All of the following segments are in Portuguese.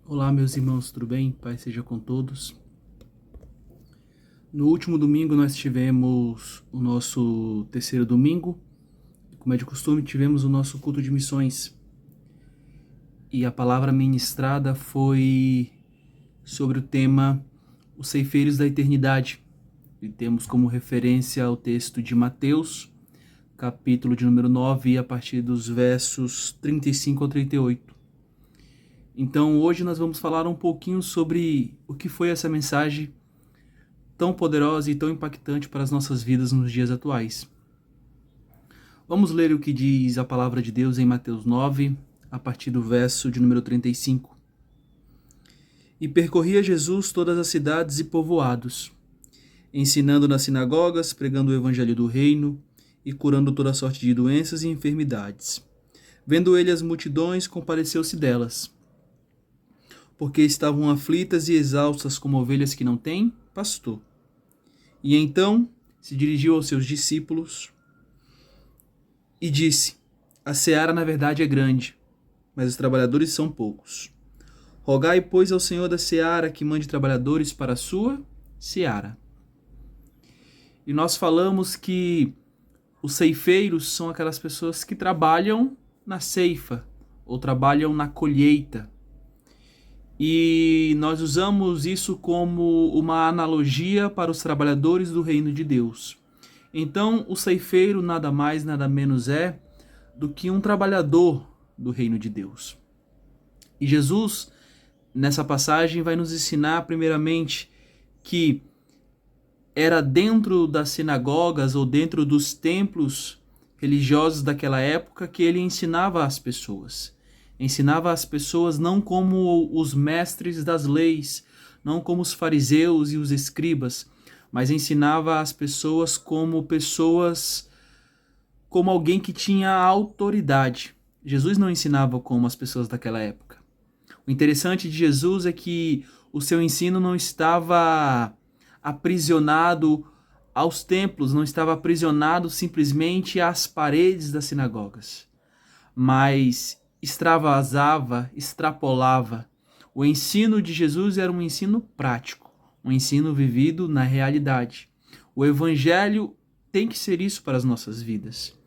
Olá, meus irmãos, tudo bem? Paz seja com todos. No último domingo nós tivemos o nosso terceiro domingo. Como é de costume, tivemos o nosso culto de missões. E a palavra ministrada foi sobre o tema Os Ceifeiros da Eternidade. E temos como referência o texto de Mateus, capítulo de número 9, a partir dos versos 35 ao 38. Então hoje nós vamos falar um pouquinho sobre o que foi essa mensagem tão poderosa e tão impactante para as nossas vidas nos dias atuais. Vamos ler o que diz a palavra de Deus em Mateus 9, a partir do verso de número 35. E percorria Jesus todas as cidades e povoados, ensinando nas sinagogas, pregando o evangelho do reino e curando toda sorte de doenças e enfermidades. Vendo ele as multidões, compadeceu-se delas, porque estavam aflitas e exaustas como ovelhas que não têm pastor. E então se dirigiu aos seus discípulos e disse: A seara na verdade é grande, mas os trabalhadores são poucos. Rogai, pois, ao Senhor da seara que mande trabalhadores para a sua seara. E nós falamos que os ceifeiros são aquelas pessoas que trabalham na ceifa ou trabalham na colheita. E nós usamos isso como uma analogia para os trabalhadores do reino de Deus. Então, o ceifeiro nada mais, nada menos é do que um trabalhador do reino de Deus. E Jesus, nessa passagem, vai nos ensinar, primeiramente, que era dentro das sinagogas ou dentro dos templos religiosos daquela época que ele ensinava às pessoas. Ensinava às pessoas não como os mestres das leis, não como os fariseus e os escribas, mas ensinava às pessoas como alguém que tinha autoridade. Jesus não ensinava como as pessoas daquela época. O interessante de Jesus é que o seu ensino não estava aprisionado aos templos, não estava aprisionado simplesmente às paredes das sinagogas, mas extravasava, extrapolava. O ensino de Jesus era um ensino prático, um ensino vivido na realidade. O evangelho tem que ser isso para as nossas vidas.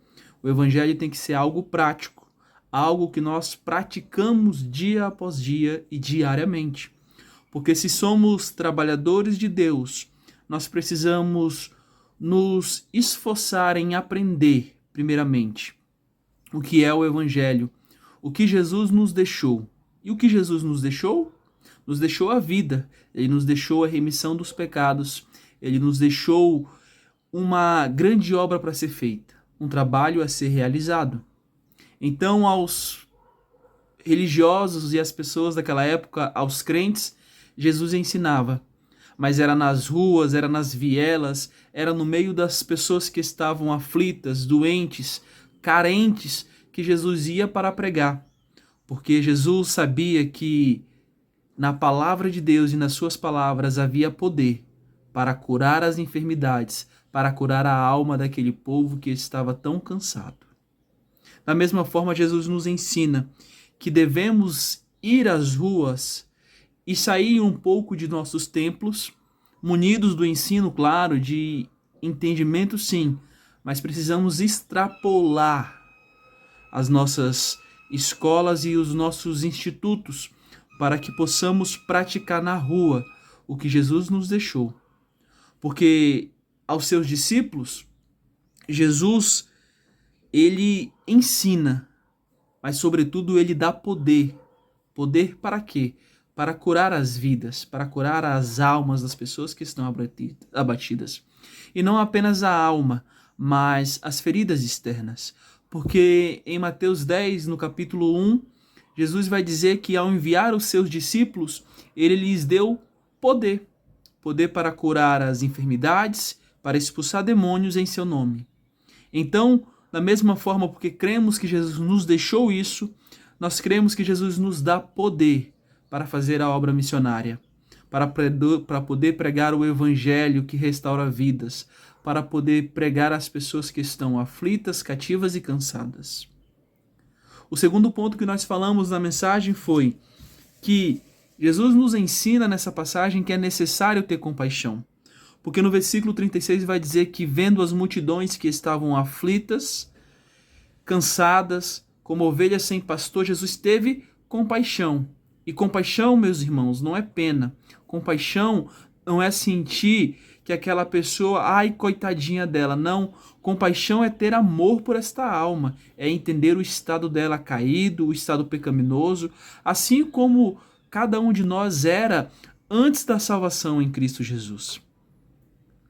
O evangelho tem que ser algo prático, algo que nós praticamos dia após dia e diariamente. Porque se somos trabalhadores de Deus, nós precisamos nos esforçar em aprender, primeiramente, o que é o evangelho, o que Jesus nos deixou. E o que Jesus nos deixou? Nos deixou a vida, ele nos deixou a remissão dos pecados, ele nos deixou uma grande obra para ser feita, um trabalho a ser realizado. Então, aos religiosos e às pessoas daquela época, aos crentes, Jesus ensinava. Mas era nas ruas, era nas vielas, era no meio das pessoas que estavam aflitas, doentes, carentes, que Jesus ia para pregar. Porque Jesus sabia que na palavra de Deus e nas suas palavras havia poder para curar as enfermidades, para curar a alma daquele povo que estava tão cansado. Da mesma forma, Jesus nos ensina que devemos ir às ruas e sair um pouco de nossos templos, munidos do ensino, claro, de entendimento sim, mas precisamos extrapolar as nossas escolas e os nossos institutos para que possamos praticar na rua o que Jesus nos deixou. Porque aos seus discípulos, Jesus, ele ensina, mas sobretudo ele dá poder. Poder para quê? Para curar as vidas, para curar as almas das pessoas que estão abatidas. E não apenas a alma, mas as feridas externas. Porque em Mateus 10, no capítulo 1, Jesus vai dizer que ao enviar os seus discípulos, ele lhes deu poder. Poder para curar as enfermidades, para expulsar demônios em seu nome. Então, da mesma forma, porque cremos que Jesus nos deixou isso, nós cremos que Jesus nos dá poder para fazer a obra missionária, para poder pregar o evangelho que restaura vidas, para poder pregar às pessoas que estão aflitas, cativas e cansadas. O segundo ponto que nós falamos na mensagem foi que Jesus nos ensina nessa passagem que é necessário ter compaixão. Porque no versículo 36 vai dizer que, vendo as multidões que estavam aflitas, cansadas, como ovelhas sem pastor, Jesus teve compaixão. E compaixão, meus irmãos, não é pena. Compaixão não é sentir que aquela pessoa, ai, coitadinha dela. Não, compaixão é ter amor por esta alma, é entender o estado dela caído, o estado pecaminoso, assim como cada um de nós era antes da salvação em Cristo Jesus.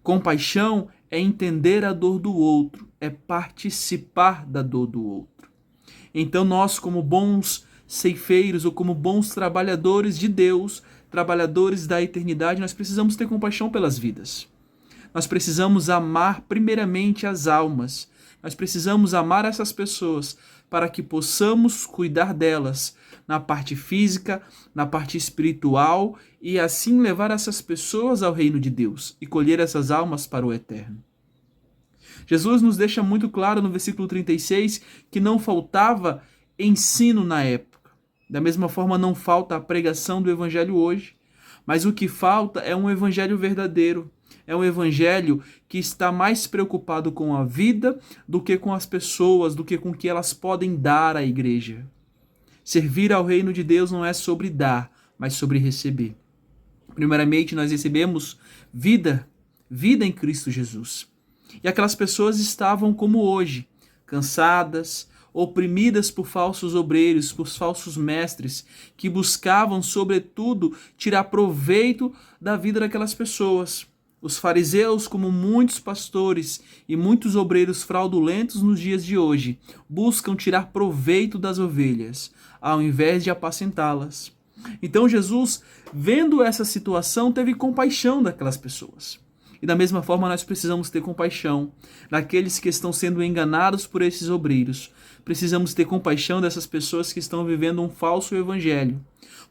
Compaixão é entender a dor do outro, é participar da dor do outro. Então nós, como bons ceifeiros ou como bons trabalhadores de Deus, trabalhadores da eternidade, nós precisamos ter compaixão pelas vidas. Nós precisamos amar primeiramente as almas. Nós precisamos amar essas pessoas para que possamos cuidar delas na parte física, na parte espiritual e assim levar essas pessoas ao reino de Deus e colher essas almas para o eterno. Jesus nos deixa muito claro no versículo 36 que não faltava ensino na época. Da mesma forma, não falta a pregação do evangelho hoje, mas o que falta é um evangelho verdadeiro. É um evangelho que está mais preocupado com a vida do que com as pessoas, do que com o que elas podem dar à igreja. Servir ao reino de Deus não é sobre dar, mas sobre receber. Primeiramente, nós recebemos vida em Cristo Jesus. E aquelas pessoas estavam como hoje, cansadas, oprimidas por falsos obreiros, por falsos mestres, que buscavam, sobretudo, tirar proveito da vida daquelas pessoas. Os fariseus, como muitos pastores e muitos obreiros fraudulentos nos dias de hoje, buscam tirar proveito das ovelhas, ao invés de apacentá-las. Então Jesus, vendo essa situação, teve compaixão daquelas pessoas. E da mesma forma nós precisamos ter compaixão daqueles que estão sendo enganados por esses obreiros. Precisamos ter compaixão dessas pessoas que estão vivendo um falso evangelho.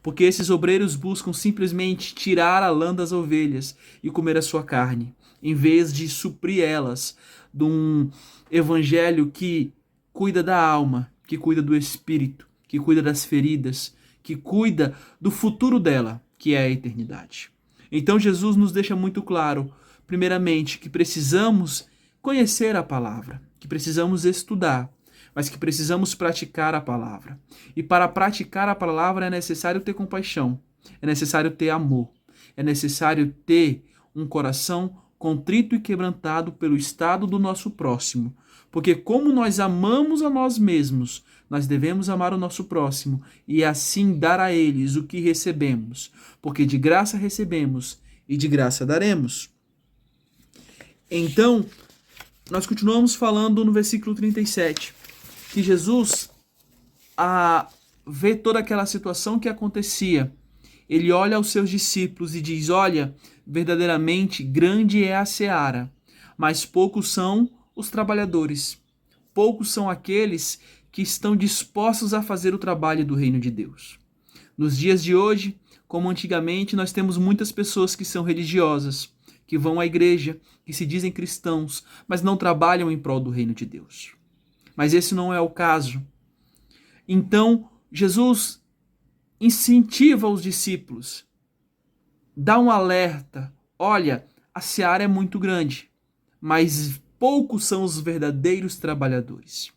Porque esses obreiros buscam simplesmente tirar a lã das ovelhas e comer a sua carne, em vez de suprir elas de um evangelho que cuida da alma, que cuida do espírito, que cuida das feridas, que cuida do futuro dela, que é a eternidade. Então Jesus nos deixa muito claro, primeiramente, que precisamos conhecer a palavra, que precisamos estudar, mas que precisamos praticar a palavra. E para praticar a palavra é necessário ter compaixão, é necessário ter amor, é necessário ter um coração contrito e quebrantado pelo estado do nosso próximo. Porque como nós amamos a nós mesmos, nós devemos amar o nosso próximo e assim dar a eles o que recebemos. Porque de graça recebemos e de graça daremos. Então, nós continuamos falando no versículo 37, que Jesus, vê toda aquela situação que acontecia. Ele olha aos seus discípulos e diz, olha, verdadeiramente grande é a seara, mas poucos são os trabalhadores. Poucos são aqueles que estão dispostos a fazer o trabalho do reino de Deus. Nos dias de hoje, como antigamente, nós temos muitas pessoas que são religiosas, que vão à igreja, que se dizem cristãos, mas não trabalham em prol do reino de Deus. Mas esse não é o caso. Então, Jesus incentiva os discípulos, dá um alerta. Olha, a seara é muito grande, mas poucos são os verdadeiros trabalhadores.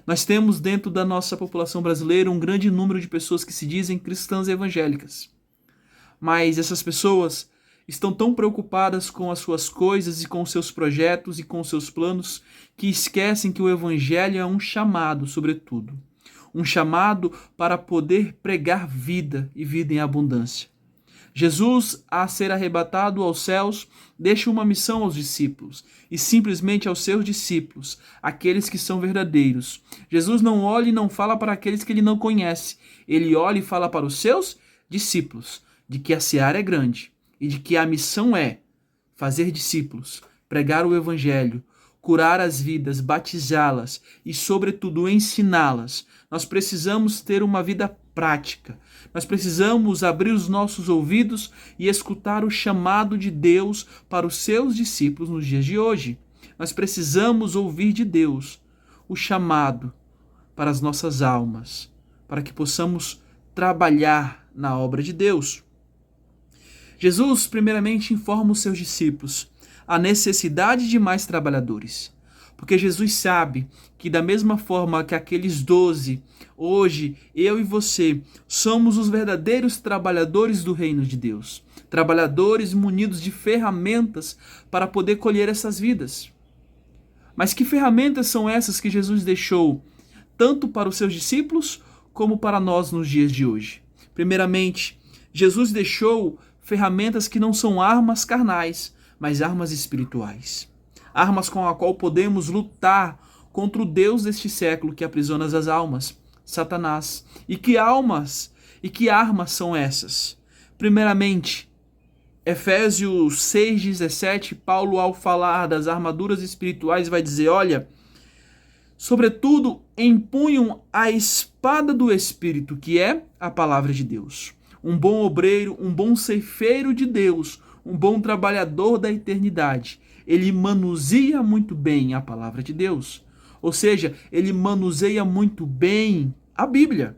Nós temos dentro da nossa população brasileira um grande número de pessoas que se dizem cristãs evangélicas. Mas essas pessoas estão tão preocupadas com as suas coisas e com os seus projetos e com os seus planos que esquecem que o evangelho é um chamado, sobretudo. Um chamado para poder pregar vida e vida em abundância. Jesus, a ser arrebatado aos céus, deixa uma missão aos discípulos, e simplesmente aos seus discípulos, aqueles que são verdadeiros. Jesus não olha e não fala para aqueles que ele não conhece, ele olha e fala para os seus discípulos, de que a seara é grande, e de que a missão é fazer discípulos, pregar o evangelho, curar as vidas, batizá-las e, sobretudo, ensiná-las. Nós precisamos ter uma vida prática. Nós precisamos abrir os nossos ouvidos e escutar o chamado de Deus para os seus discípulos nos dias de hoje. Nós precisamos ouvir de Deus o chamado para as nossas almas, para que possamos trabalhar na obra de Deus. Jesus, primeiramente, informa os seus discípulos a necessidade de mais trabalhadores, porque Jesus sabe que, da mesma forma que aqueles 12, hoje, eu e você, somos os verdadeiros trabalhadores do reino de Deus, trabalhadores munidos de ferramentas para poder colher essas vidas. Mas que ferramentas são essas que Jesus deixou, tanto para os seus discípulos, como para nós nos dias de hoje? Primeiramente, Jesus deixou ferramentas que não são armas carnais, mas armas espirituais. Armas com a qual podemos lutar contra o Deus deste século que aprisiona as almas, Satanás. E que armas são essas? Primeiramente, Efésios 6,17, Paulo, ao falar das armaduras espirituais, vai dizer, olha, sobretudo, empunham a espada do Espírito, que é a palavra de Deus. Um bom obreiro, um bom ceifeiro de Deus, um bom trabalhador da eternidade, ele manuseia muito bem a palavra de Deus. Ou seja, ele manuseia muito bem a Bíblia.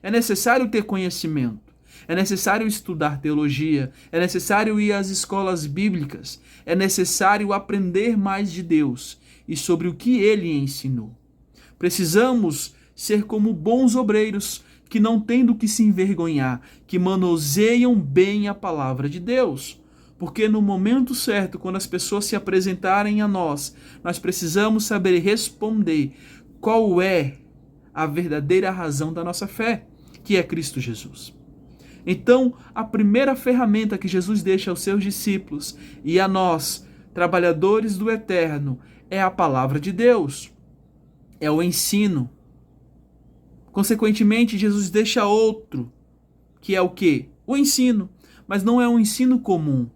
É necessário ter conhecimento, é necessário estudar teologia, é necessário ir às escolas bíblicas, é necessário aprender mais de Deus e sobre o que ele ensinou. Precisamos ser como bons obreiros, que não têm do que se envergonhar, que manuseiam bem a palavra de Deus. Porque no momento certo, quando as pessoas se apresentarem a nós, nós precisamos saber responder qual é a verdadeira razão da nossa fé, que é Cristo Jesus. Então, a primeira ferramenta que Jesus deixa aos seus discípulos e a nós, trabalhadores do eterno, é a palavra de Deus, é o ensino. Consequentemente, Jesus deixa outro, que é o quê? O ensino, mas não é um ensino comum.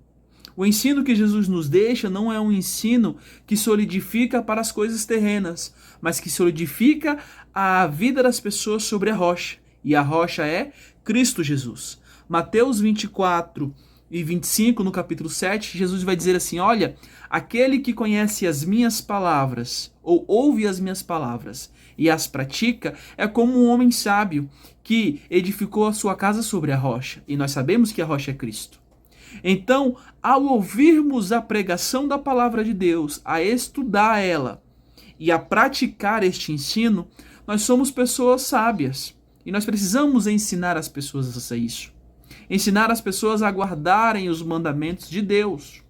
O ensino que Jesus nos deixa não é um ensino que solidifica para as coisas terrenas, mas que solidifica a vida das pessoas sobre a rocha. E a rocha é Cristo Jesus. Mateus 24 e 25, no capítulo 7, Jesus vai dizer assim, olha, aquele que conhece as minhas palavras, ou ouve as minhas palavras, e as pratica, é como um homem sábio que edificou a sua casa sobre a rocha. E nós sabemos que a rocha é Cristo. Então, ao ouvirmos a pregação da palavra de Deus, a estudar ela e a praticar este ensino, nós somos pessoas sábias. E nós precisamos ensinar as pessoas a fazer isso. Ensinar as pessoas a guardarem os mandamentos de Deus,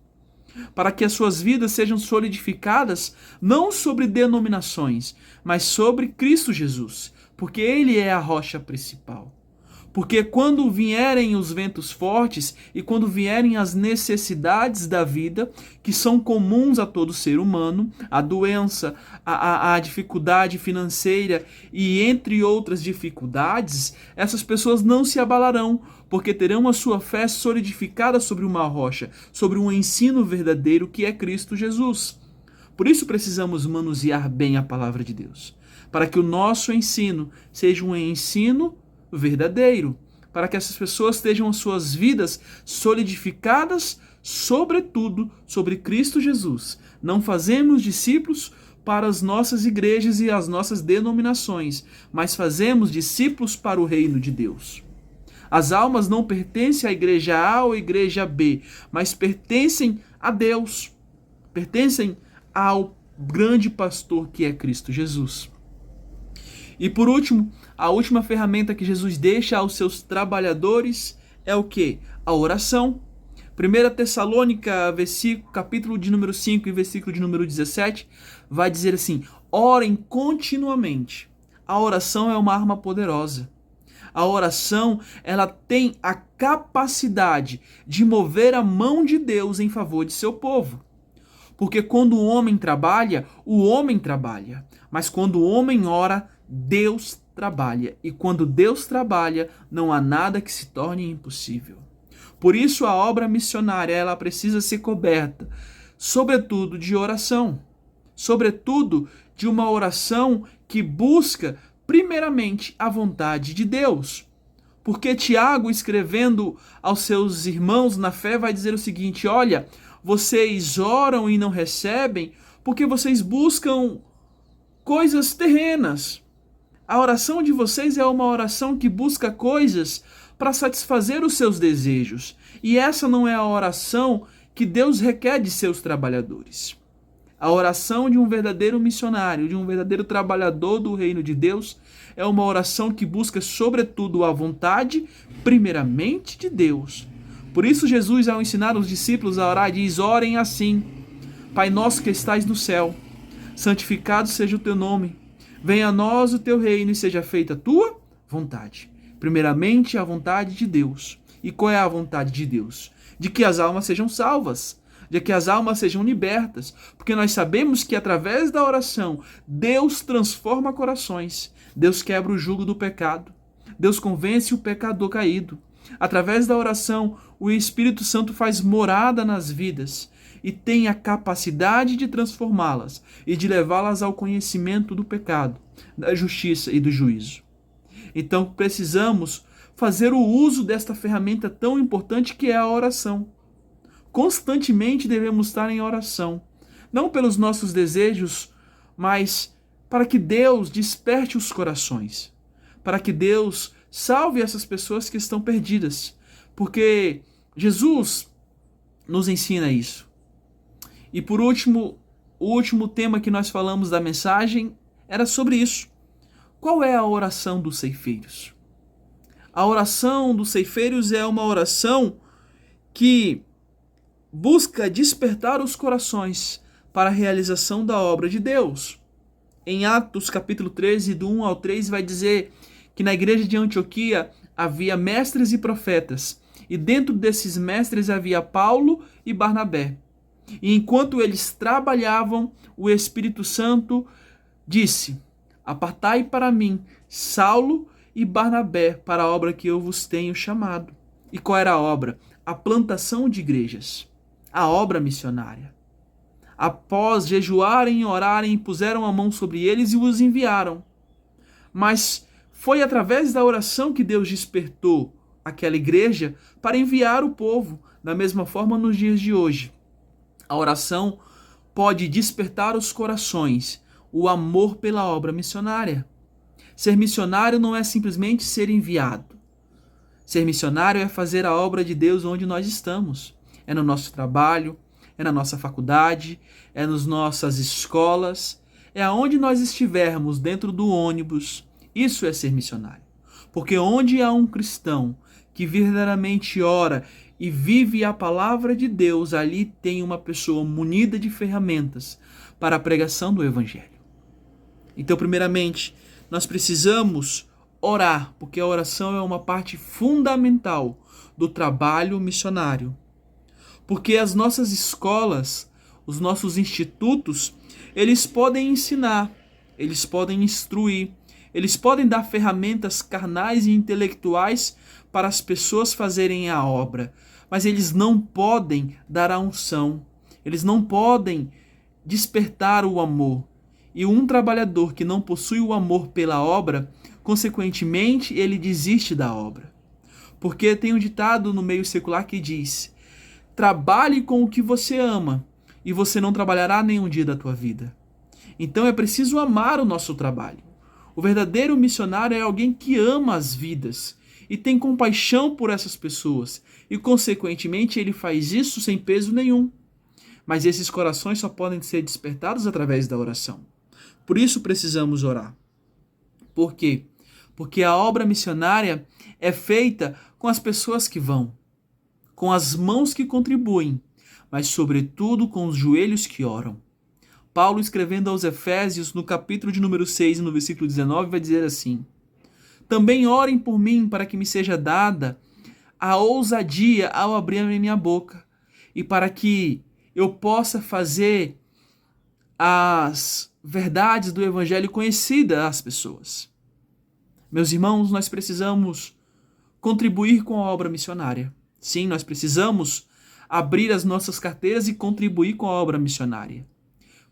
para que as suas vidas sejam solidificadas não sobre denominações, mas sobre Cristo Jesus, porque Ele é a rocha principal. Porque quando vierem os ventos fortes e quando vierem as necessidades da vida, que são comuns a todo ser humano, a doença, a dificuldade financeira e entre outras dificuldades, essas pessoas não se abalarão, porque terão a sua fé solidificada sobre uma rocha, sobre um ensino verdadeiro que é Cristo Jesus. Por isso precisamos manusear bem a palavra de Deus, para que o nosso ensino seja um ensino verdadeiro, para que essas pessoas tenham as suas vidas solidificadas, sobretudo, sobre Cristo Jesus. Não fazemos discípulos para as nossas igrejas e as nossas denominações, mas fazemos discípulos para o reino de Deus. As almas não pertencem à igreja A ou à igreja B, mas pertencem a Deus, pertencem ao grande pastor que é Cristo Jesus. E por último, a última ferramenta que Jesus deixa aos seus trabalhadores é o quê? A oração. 1 Tessalônica, capítulo de número 5 e versículo de número 17, vai dizer assim, orem continuamente. A oração é uma arma poderosa. A oração, ela tem a capacidade de mover a mão de Deus em favor de seu povo. Porque quando o homem trabalha, Mas quando o homem ora, Deus trabalha. E quando Deus trabalha, não há nada que se torne impossível. Por isso a obra missionária, ela precisa ser coberta, sobretudo de oração. Sobretudo de uma oração que busca, primeiramente, a vontade de Deus. Porque Tiago, escrevendo aos seus irmãos na fé, vai dizer o seguinte, olha, vocês oram e não recebem porque vocês buscam coisas terrenas. A oração de vocês é uma oração que busca coisas para satisfazer os seus desejos. E essa não é a oração que Deus requer de seus trabalhadores. A oração de um verdadeiro missionário, de um verdadeiro trabalhador do reino de Deus, é uma oração que busca, sobretudo, a vontade, primeiramente, de Deus. Por isso, Jesus, ao ensinar os discípulos a orar, diz: orem assim: Pai nosso que estais no céu, santificado seja o teu nome. Venha a nós o teu reino e seja feita a tua vontade. Primeiramente, a vontade de Deus. E qual é a vontade de Deus? De que as almas sejam salvas, de que as almas sejam libertas, porque nós sabemos que através da oração Deus transforma corações, Deus quebra o jugo do pecado, Deus convence o pecador caído. Através da oração, o Espírito Santo faz morada nas vidas e tem a capacidade de transformá-las e de levá-las ao conhecimento do pecado, da justiça e do juízo. Então precisamos fazer o uso desta ferramenta tão importante que é a oração. Constantemente devemos estar em oração, não pelos nossos desejos, mas para que Deus desperte os corações, para que Deus salve essas pessoas que estão perdidas, porque Jesus nos ensina isso. E por último, o último tema que nós falamos da mensagem era sobre isso. Qual é a oração dos ceifeiros? A oração dos ceifeiros é uma oração que busca despertar os corações para a realização da obra de Deus. Em Atos capítulo 13, do 1 ao 3, vai dizer que na igreja de Antioquia havia mestres e profetas, e dentro desses mestres havia Paulo e Barnabé. E enquanto eles trabalhavam, o Espírito Santo disse: apartai para mim Saulo e Barnabé para a obra que eu vos tenho chamado. E qual era a obra? A plantação de igrejas, a obra missionária. Após jejuarem e orarem, puseram a mão sobre eles e os enviaram. Mas foi através da oração que Deus despertou aquela igreja para enviar o povo. Da mesma forma, nos dias de hoje, a oração pode despertar os corações, o amor pela obra missionária. Ser missionário não é simplesmente ser enviado. Ser missionário é fazer a obra de Deus onde nós estamos. É no nosso trabalho, é na nossa faculdade, é nas nossas escolas, é aonde nós estivermos, dentro do ônibus. Isso é ser missionário. Porque onde há um cristão que verdadeiramente ora e vive a palavra de Deus, ali tem uma pessoa munida de ferramentas para a pregação do Evangelho. Então, primeiramente, nós precisamos orar, porque a oração é uma parte fundamental do trabalho missionário. Porque as nossas escolas, os nossos institutos, eles podem ensinar, eles podem instruir, eles podem dar ferramentas carnais e intelectuais para as pessoas fazerem a obra, mas eles não podem dar a unção, eles não podem despertar o amor. E um trabalhador que não possui o amor pela obra, consequentemente, ele desiste da obra. Porque tem um ditado no meio secular que diz: trabalhe com o que você ama e você não trabalhará nenhum dia da tua vida. Então é preciso amar o nosso trabalho. O verdadeiro missionário é alguém que ama as vidas e tem compaixão por essas pessoas e, consequentemente, ele faz isso sem peso nenhum. Mas esses corações só podem ser despertados através da oração. Por isso precisamos orar. Por quê? Porque a obra missionária é feita com as pessoas que vão, com as mãos que contribuem, mas sobretudo com os joelhos que oram. Paulo, escrevendo aos Efésios, no capítulo de número 6, no versículo 19, vai dizer assim: também orem por mim para que me seja dada a ousadia ao abrir a minha boca e para que eu possa fazer as verdades do Evangelho conhecidas às pessoas. Meus irmãos, nós precisamos contribuir com a obra missionária. Sim, nós precisamos abrir as nossas carteiras e contribuir com a obra missionária.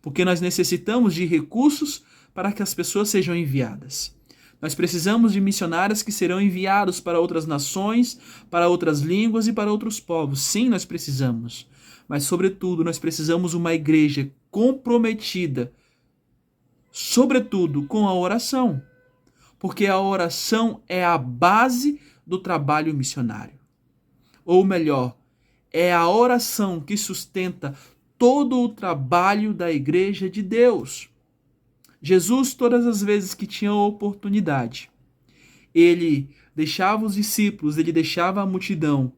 Porque nós necessitamos de recursos para que as pessoas sejam enviadas. Nós precisamos de missionários que serão enviados para outras nações, para outras línguas e para outros povos. Sim, nós precisamos. Mas, sobretudo, nós precisamos uma igreja comprometida, sobretudo, com a oração. porque a oração é a base do trabalho missionário. Ou melhor, é a oração que sustenta todo o trabalho da Igreja de Deus. Jesus, todas as vezes que tinha oportunidade, ele deixava os discípulos, ele deixava a multidão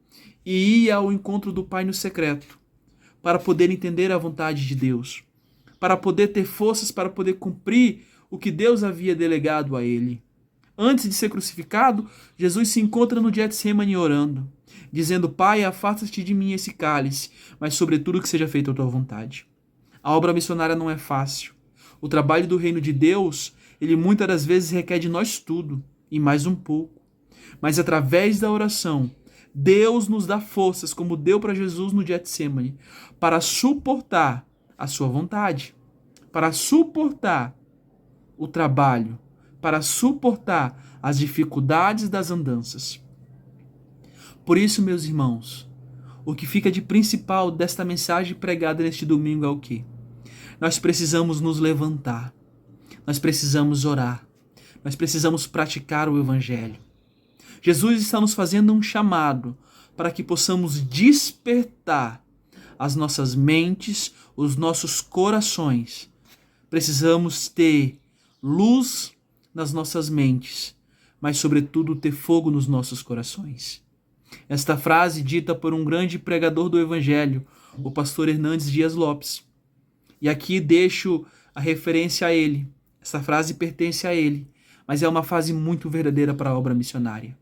e ia ao encontro do Pai no secreto, para poder entender a vontade de Deus, para poder ter forças para poder cumprir o que Deus havia delegado a ele. Antes de ser crucificado, Jesus se encontra no Getsemane orando, dizendo: Pai, afasta-te de mim esse cálice, mas sobretudo que seja feita a tua vontade. A obra missionária não é fácil. O trabalho do reino de Deus, ele muitas das vezes requer de nós tudo, e mais um pouco. Mas através da oração, Deus nos dá forças, como deu para Jesus no Getsemane, para suportar a sua vontade, para suportar o trabalho, para suportar as dificuldades das andanças. Por isso, meus irmãos, o que fica de principal desta mensagem pregada neste domingo é o quê? Nós precisamos nos levantar, nós precisamos orar, nós precisamos praticar o Evangelho. Jesus está nos fazendo um chamado para que possamos despertar as nossas mentes, os nossos corações. Precisamos ter luz nas nossas mentes, mas sobretudo ter fogo nos nossos corações. Esta frase dita por um grande pregador do Evangelho, o pastor Hernandes Dias Lopes. E aqui deixo a referência a ele. Essa frase pertence a ele, mas é uma frase muito verdadeira para a obra missionária.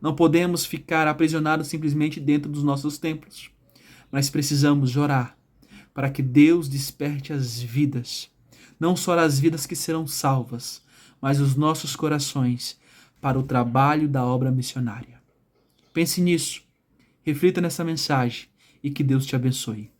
Não podemos ficar aprisionados simplesmente dentro dos nossos templos, mas precisamos orar para que Deus desperte as vidas, não só as vidas que serão salvas, mas os nossos corações para o trabalho da obra missionária. Pense nisso, reflita nessa mensagem e que Deus te abençoe.